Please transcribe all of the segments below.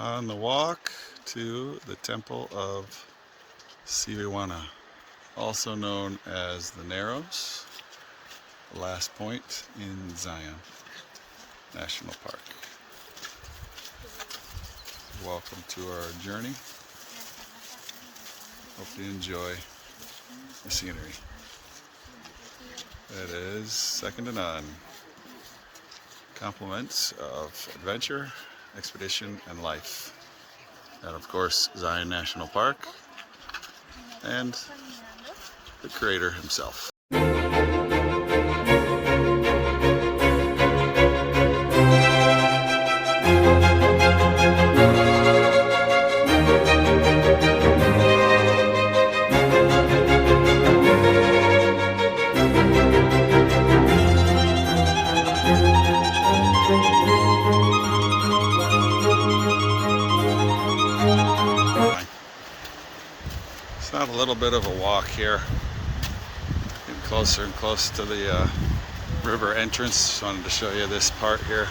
on the walk to the Temple of Siviwana, also known as the Narrows, the last point in Zion National Park. Welcome to our journey. Hope you enjoy the scenery. It is second to none. Compliments of adventure, expedition, and life. And of course, Zion National Park and the creator himself. It's not a little bit of a walk here. Getting closer and closer to the river entrance. Just wanted to show you this part here.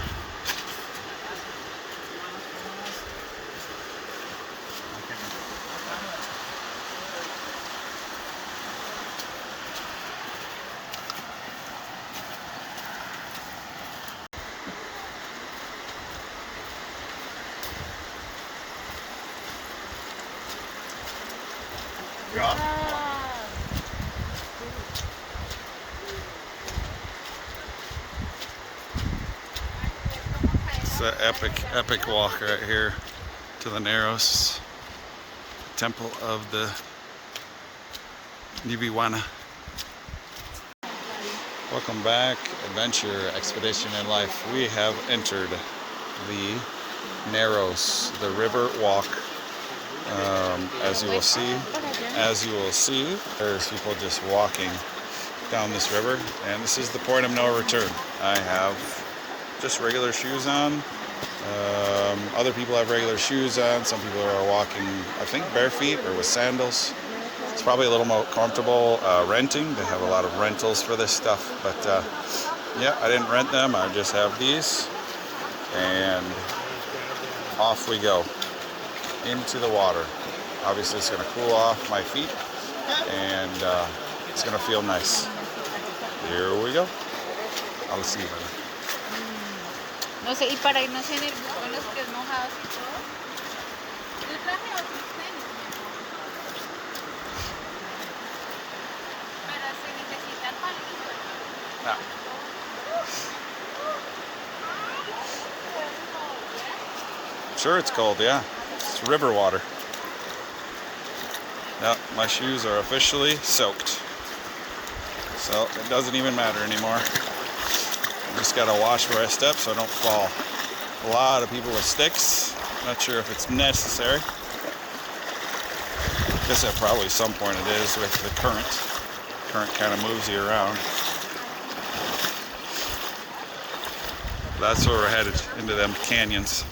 It's an epic walk right here to the Narrows, Temple of the Nibiwana. Welcome back, adventure, expedition, and life. We have entered the Narrows, the river walk. As you will see, there's people just walking down this river, and this is the point of no return. I have just regular shoes on. Other people have regular shoes on. Some people are walking, I think, bare feet or with sandals. It's probably a little more comfortable renting. They have a lot of rentals for this stuff, but yeah, I didn't rent them. I just have these, and off we go into the water. Obviously, it's going to cool off my feet, and it's going to feel nice. Here we go. I'll see you. No sé, y para irnos en el bus con los pies mojados y todo. Yo traje otros tenis, pero se necesitan palitos. No. Sure, it's cold, yeah. It's river water. Yep, my shoes are officially soaked. So it doesn't even matter anymore. I just gotta watch where I step so I don't fall. A lot of people with sticks. Not sure if it's necessary. I guess at probably some point it is with the current. Current kind of moves you around. That's where we're headed, into them canyons.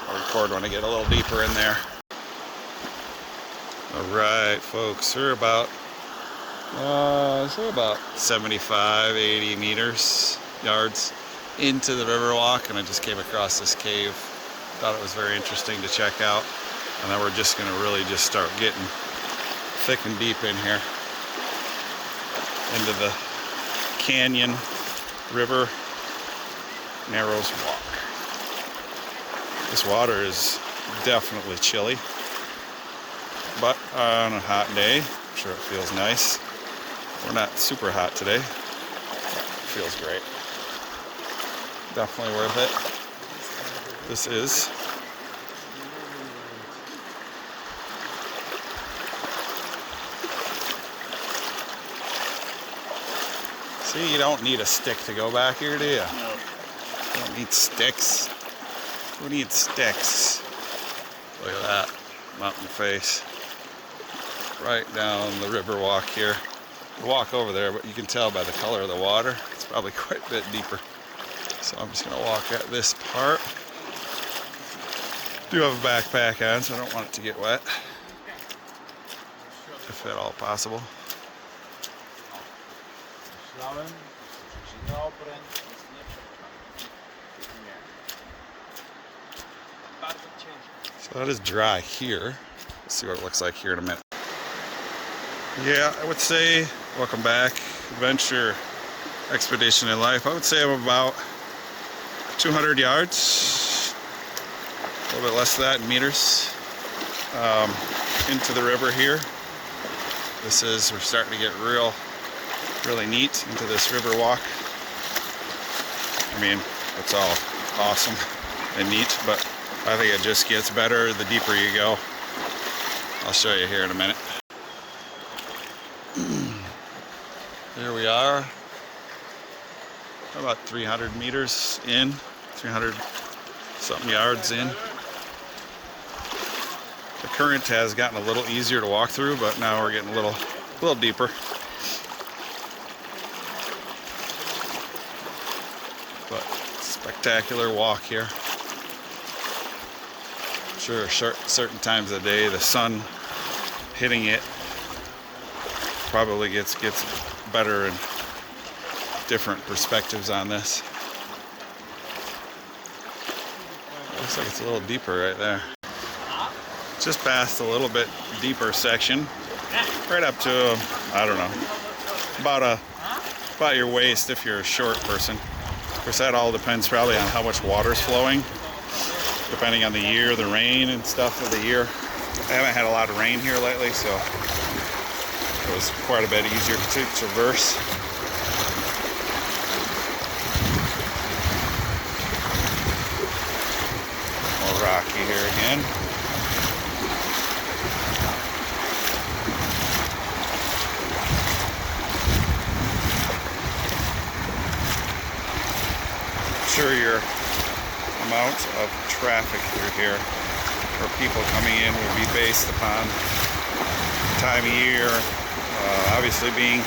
I'll record when I get a little deeper in there. Alright folks, we're about 75, 80 yards into the river walk, and I just came across this cave. Thought it was very interesting to check out, and then we're just going to really just start getting thick and deep in here into the canyon river Narrows walk. This water is definitely chilly, but on a hot day, I'm sure it feels nice. We're not super hot today. Feels great. Definitely worth it. This is see, you don't need a stick to go back here, do you? No. You don't need sticks. Who needs sticks? Look at that mountain face. Right down the river walk here. You walk over there, but you can tell by the color of the water, it's probably quite a bit deeper. So I'm just going to walk at this part. Do have a backpack on, so I don't want it to get wet, if at all possible. So that is dry here. Let's see what it looks like here in a minute. Yeah, I would say, welcome back, adventure, expedition in life. I would say I'm about 200 yards, a little bit less than that in meters, into the river here. We're starting to get really neat into this river walk. I mean, it's all awesome and neat, but I think it just gets better the deeper you go. I'll show you here in a minute. Here we are, about 300 meters in, 300 something yards in. The current has gotten a little easier to walk through, but now we're getting a little deeper. But spectacular walk here. I'm sure certain times of the day the sun hitting it probably gets better and different perspectives on this. Looks like it's a little deeper right there. Just past a little bit deeper section, right up to, I don't know, about your waist if you're a short person. Of course, that all depends probably on how much water's flowing, depending on the year, the rain and stuff of the year. I haven't had a lot of rain here lately, so it was quite a bit easier to traverse. More rocky here again. I'm sure your amount of traffic through here, or people coming in, will be based upon time of year. Obviously being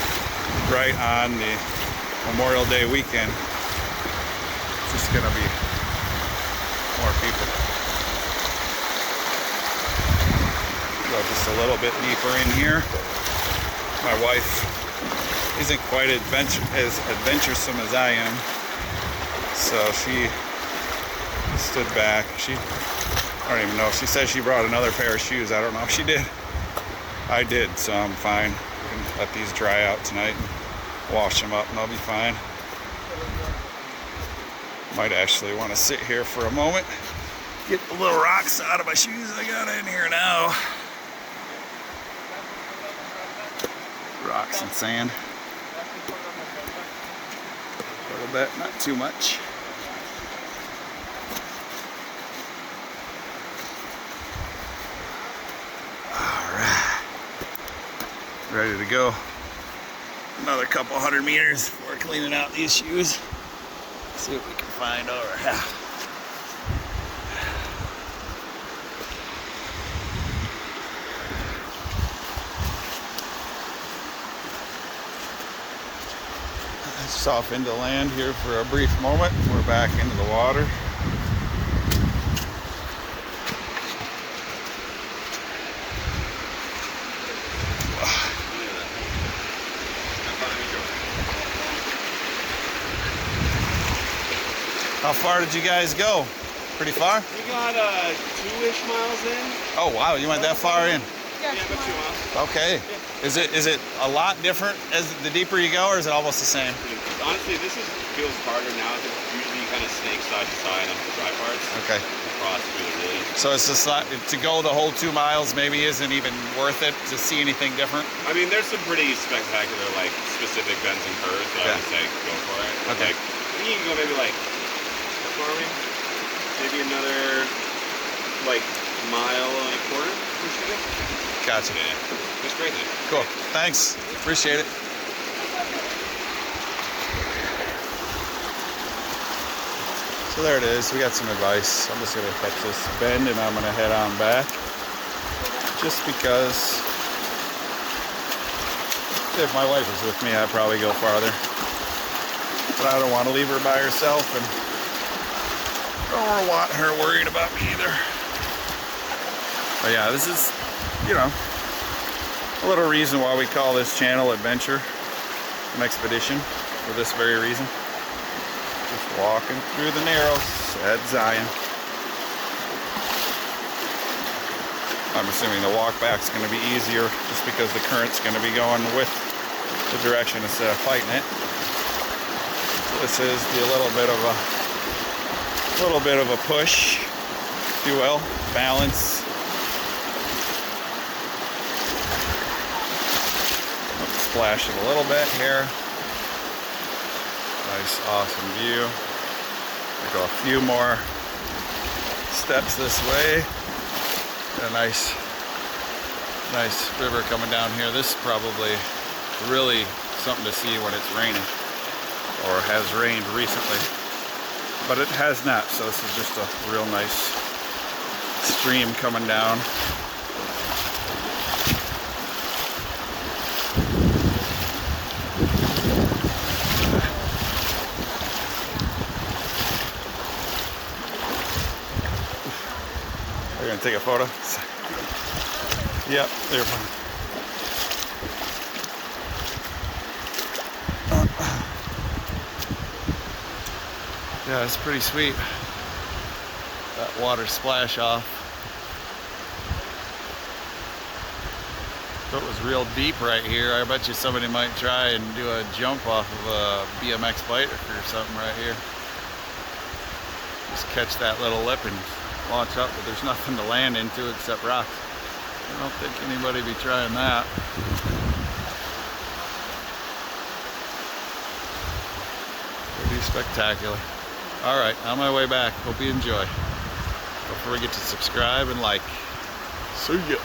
right on the Memorial Day weekend, it's just gonna be more people. Go just a little bit deeper in here. My wife isn't quite as adventuresome as I am, so she stood back. I don't even know. She said she brought another pair of shoes. I don't know if she did. I did, so I'm fine. We can let these dry out tonight and wash them up and I'll be fine. Might actually want to sit here for a moment. Get the little rocks out of my shoes I got in here now. Rocks and sand. A little bit, not too much. Ready to go. Another couple 100 meters before cleaning out these shoes. See what we can find over here. Just off into land here for a brief moment. We're back into the water. How far did you guys go? Pretty far? We got 2-ish miles in. Oh wow, you went that far in? Yeah, about 2 miles. Okay. Yeah. Is it a lot different as the deeper you go, or is it almost the same? Honestly, this feels harder now because usually you kind of snake side to side on the dry parts. Okay. Across through the really. So it's just not, to go the whole 2 miles maybe isn't even worth it to see anything different? I mean, there's some pretty spectacular, like, specific bends and curves that I would say go for it. Okay. Like, you can go maybe like, maybe another, like, mile and a quarter. Gotcha. Yeah. It's great then. Cool. Thanks. Appreciate it. So there it is. We got some advice. I'm just going to catch this bend and I'm going to head on back. Just because if my wife was with me, I'd probably go farther. But I don't want to leave her by herself, and I don't want her worried about me either. But yeah, this is, you know, a little reason why we call this channel Adventure and Expedition, for this very reason. Just walking through the Narrows at Zion. I'm assuming the walk back's going to be easier just because the current's going to be going with the direction instead of fighting it. This is the little bit of a push, if you will, balance. Splash it a little bit here. Nice, awesome view. I go a few more steps this way. A nice river coming down here. This is probably really something to see when it's raining, or has rained recently, but it has not, so this is just a real nice stream coming down. Are you gonna take a photo? Yep, they're fine. Yeah, it's pretty sweet. That water splash off. If it was real deep right here, I bet you somebody might try and do a jump off of a BMX bike or something right here. Just catch that little lip and launch up, but there's nothing to land into except rocks. I don't think anybody be trying that. Pretty spectacular. Alright, on my way back. Hope you enjoy. Don't forget to subscribe and like. See ya.